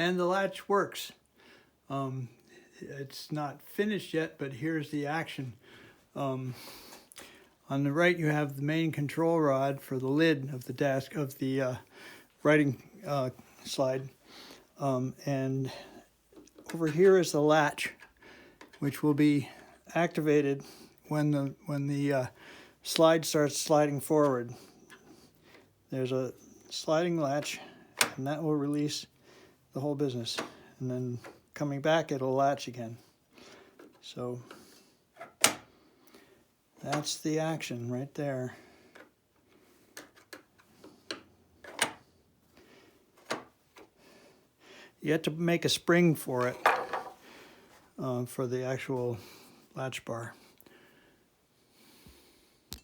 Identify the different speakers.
Speaker 1: And the latch works. It's not finished yet, but here's the action. On the right, you have the main control rod for the lid of the desk, of the writing slide. And over here is the latch, which will be activated when the slide starts sliding forward. There's a sliding latch, and that will release the whole business. And then coming back, it'll latch again. So that's the action right there. You have to make a spring for it, for the actual latch bar.